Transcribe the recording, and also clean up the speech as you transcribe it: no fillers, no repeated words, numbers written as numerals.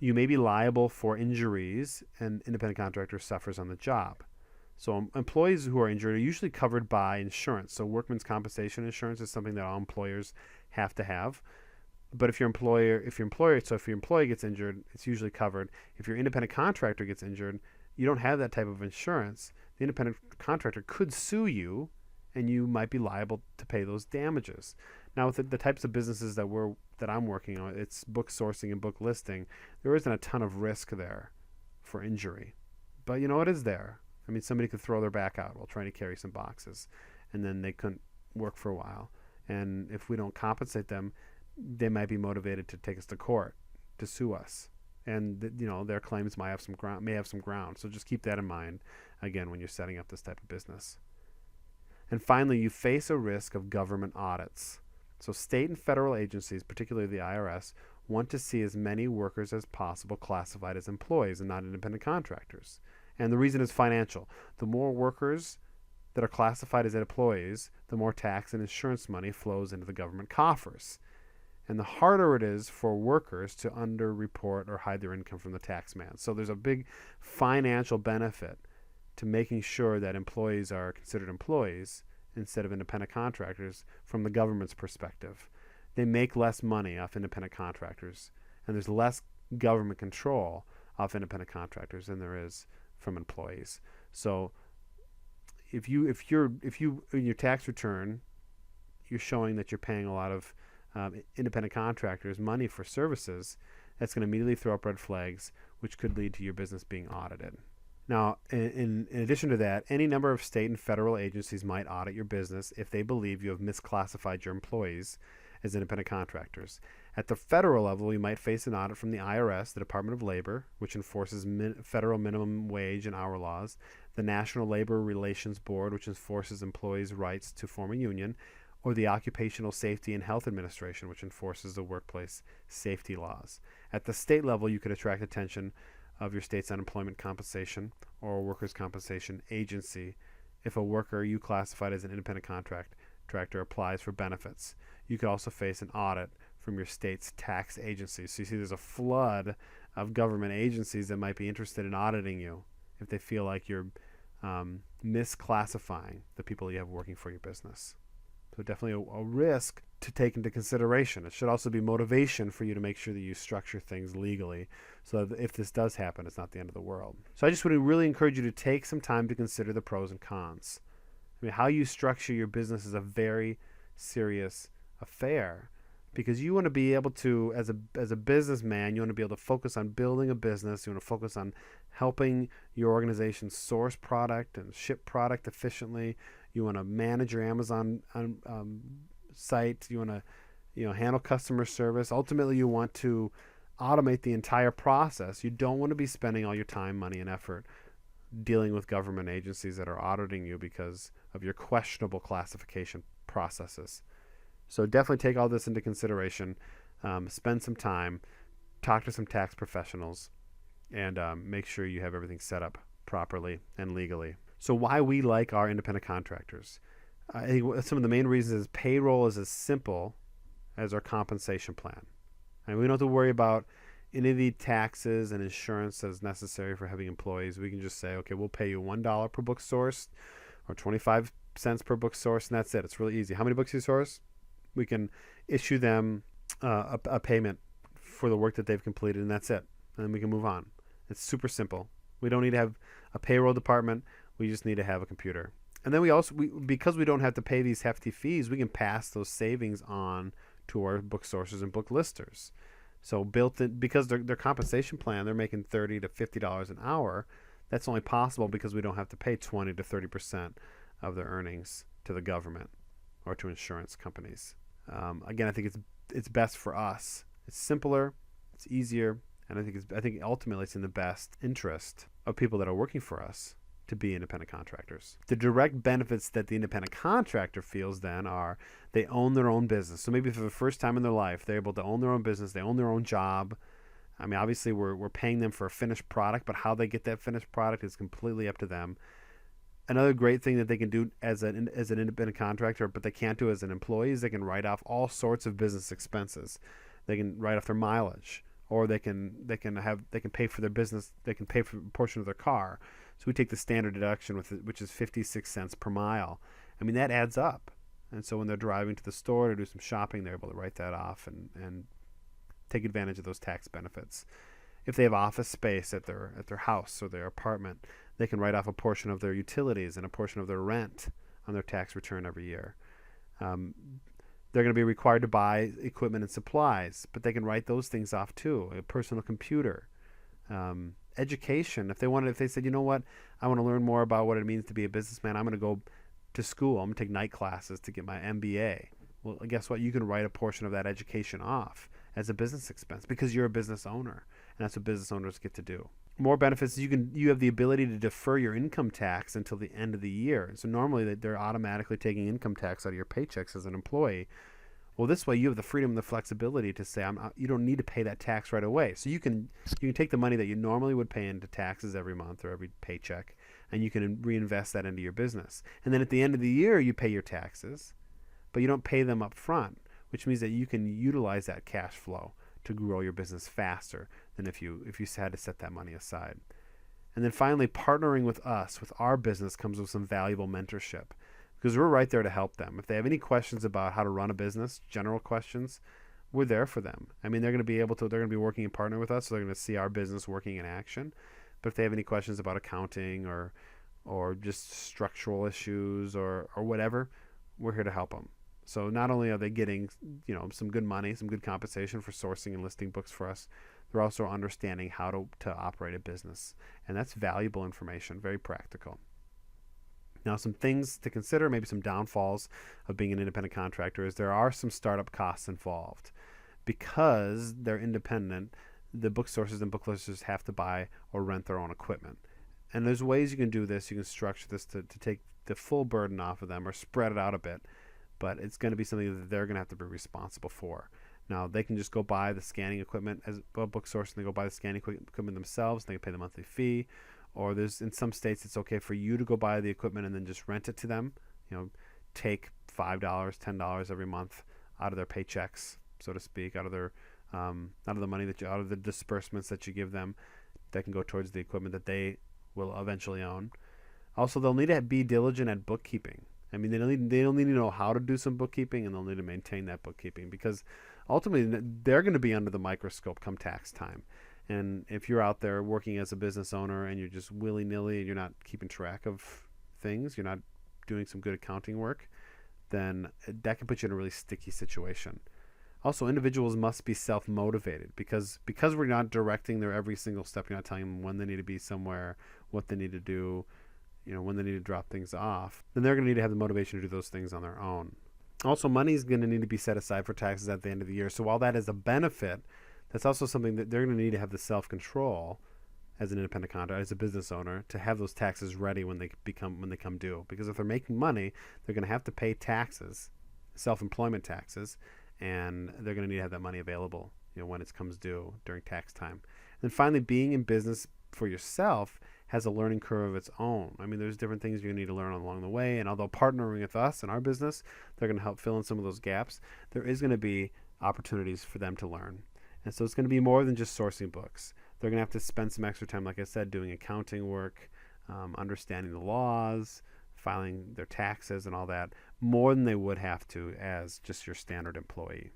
You may be liable for injuries an independent contractor suffers on the job. So employees who are injured are usually covered by insurance. So workman's compensation insurance is something that all employers have to have. But if your employee gets injured, it's usually covered. If your independent contractor gets injured, you don't have that type of insurance. The independent contractor could sue you, and you might be liable to pay those damages. Now, with the types of businesses that I'm working on, it's book sourcing and book listing. There isn't a ton of risk there for injury, but it is there. I mean, somebody could throw their back out while trying to carry some boxes, and then they couldn't work for a while. And if we don't compensate them, they might be motivated to take us to court to sue us, and their claims might have some ground. So just keep that in mind again when you're setting up this type of business. And finally, you face a risk of government audits. So state and federal agencies, particularly the IRS, want to see as many workers as possible classified as employees and not independent contractors. And the reason is financial. The more workers that are classified as employees, the more tax and insurance money flows into the government coffers. And the harder it is for workers to underreport or hide their income from the tax man. So there's a big financial benefit to making sure that employees are considered employees instead of independent contractors from the government's perspective. They make less money off independent contractors, and there's less government control off independent contractors than there is from employees. So if you in your tax return you're showing that you're paying a lot of independent contractors money for services, that's going to immediately throw up red flags, which could lead to your business being audited. Now, in addition to that, any number of state and federal agencies might audit your business if they believe you have misclassified your employees as independent contractors. At the federal level, you might face an audit from the IRS, the Department of Labor, which enforces federal minimum wage and hour laws, the National Labor Relations Board, which enforces employees' rights to form a union, or the Occupational Safety and Health Administration, which enforces the workplace safety laws. At the state level, you could attract attention of your state's unemployment compensation or workers' compensation agency if a worker you classified as an independent contractor applies for benefits. You could also face an audit from your state's tax agency. So you see there's a flood of government agencies that might be interested in auditing you if they feel like you're misclassifying the people you have working for your business. So definitely a risk to take into consideration. It should also be motivation for you to make sure that you structure things legally so that if this does happen, it's not the end of the world. So I just would really encourage you to take some time to consider the pros and cons. I mean, how you structure your business is a very serious affair because you want to be able to, as a businessman, you want to be able to focus on building a business. You want to focus on helping your organization source product and ship product efficiently. You want to manage your Amazon site. You want to handle customer service. Ultimately, you want to automate the entire process. You don't want to be spending all your time, money, and effort dealing with government agencies that are auditing you because of your questionable classification processes. So definitely take all this into consideration. Spend some time, talk to some tax professionals, and make sure you have everything set up properly and legally. So why we like our independent contractors. I think some of the main reasons is payroll is as simple as our compensation plan. And we don't have to worry about any of the taxes and insurance that is necessary for having employees. We can just say, okay, we'll pay you $1 per book sourced or 25 cents per book sourced, and that's it. It's really easy. How many books you source? We can issue them a payment for the work that they've completed, and that's it. And then we can move on. It's super simple. We don't need to have a payroll department. We just need to have a computer. And then because we don't have to pay these hefty fees, we can pass those savings on to our book sources and book listers. So built in, because their compensation plan, they're making $30 to $50 an hour. That's only possible because we don't have to pay 20 to 30% of their earnings to the government or to insurance companies. Again, I think it's best for us. It's simpler, it's easier, and I think ultimately it's in the best interest of people that are working for us to be independent contractors. The direct benefits that the independent contractor feels then are they own their own business. So maybe for the first time in their life, they're able to own their own business, they own their own job. I mean, obviously we're paying them for a finished product, but how they get that finished product is completely up to them. Another great thing that they can do as an independent contractor, but they can't do as an employee, is they can write off all sorts of business expenses. They can write off their mileage, or they can pay for their business. They can pay for a portion of their car. So we take the standard deduction which is 56 cents per mile. I mean, that adds up. And so when they're driving to the store to do some shopping, they're able to write that off and take advantage of those tax benefits. If they have office space at their house or their apartment, they can write off a portion of their utilities and a portion of their rent on their tax return every year. They're going to be required to buy equipment and supplies, but they can write those things off too. A personal computer, education. If they said, you know what, I want to learn more about what it means to be a businessman, I'm going to go to school. I'm going to take night classes to get my MBA. Well, guess what? You can write a portion of that education off as a business expense because you're a business owner, and that's what business owners get to do. More benefits, you have the ability to defer your income tax until the end of the year. So normally they're automatically taking income tax out of your paychecks as an employee. Well, this way you have the freedom and the flexibility to say you don't need to pay that tax right away. So you can take the money that you normally would pay into taxes every month or every paycheck, and you can reinvest that into your business. And then at the end of the year you pay your taxes, but you don't pay them up front, which means that you can utilize that cash flow to grow your business faster than if you had to set that money aside. And then finally, partnering with us, with our business, comes with some valuable mentorship because we're right there to help them. If they have any questions about how to run a business, general questions, we're there for them. I mean, they're going to be working in partner with us, so they're going to see our business working in action. But if they have any questions about accounting or just structural issues or whatever, we're here to help them. So not only are they getting, some good money, some good compensation for sourcing and listing books for us, they're also understanding how to operate a business. And that's valuable information, very practical. Now, some things to consider, maybe some downfalls of being an independent contractor, is there are some startup costs involved. Because they're independent, the book sources and book listers have to buy or rent their own equipment. And there's ways you can do this. You can structure this to take the full burden off of them or spread it out a bit. But it's going to be something that they're going to have to be responsible for. Now, they can just go buy the scanning equipment as a book source, and they go buy the scanning equipment themselves, and they can pay the monthly fee. Or in some states, it's okay for you to go buy the equipment and then just rent it to them. Take $5, $10 every month out of their paychecks, so to speak, out of the money out of the disbursements that you give them, that can go towards the equipment that they will eventually own. Also, they'll need to be diligent at bookkeeping. I mean, they'll need to know how to do some bookkeeping, and they'll need to maintain that bookkeeping because ultimately they're going to be under the microscope come tax time. And if you're out there working as a business owner and you're just willy-nilly and you're not keeping track of things, you're not doing some good accounting work, then that can put you in a really sticky situation. Also, individuals must be self-motivated because we're not directing their every single step. You're not telling them when they need to be somewhere, what they need to do, when they need to drop things off, then they're going to need to have the motivation to do those things on their own. Also, money is going to need to be set aside for taxes at the end of the year. So while that is a benefit, that's also something that they're going to need to have the self-control as an independent contractor, as a business owner, to have those taxes ready when they come due. Because if they're making money, they're going to have to pay taxes, self-employment taxes, and they're going to need to have that money available, when it comes due during tax time. And finally, being in business for yourself has a learning curve of its own. I mean, there's different things you need to learn along the way, and although partnering with us in our business, they're going to help fill in some of those gaps, there is going to be opportunities for them to learn. And so it's going to be more than just sourcing books. They're going to have to spend some extra time, like I said, doing accounting work, understanding the laws, filing their taxes and all that, more than they would have to as just your standard employee.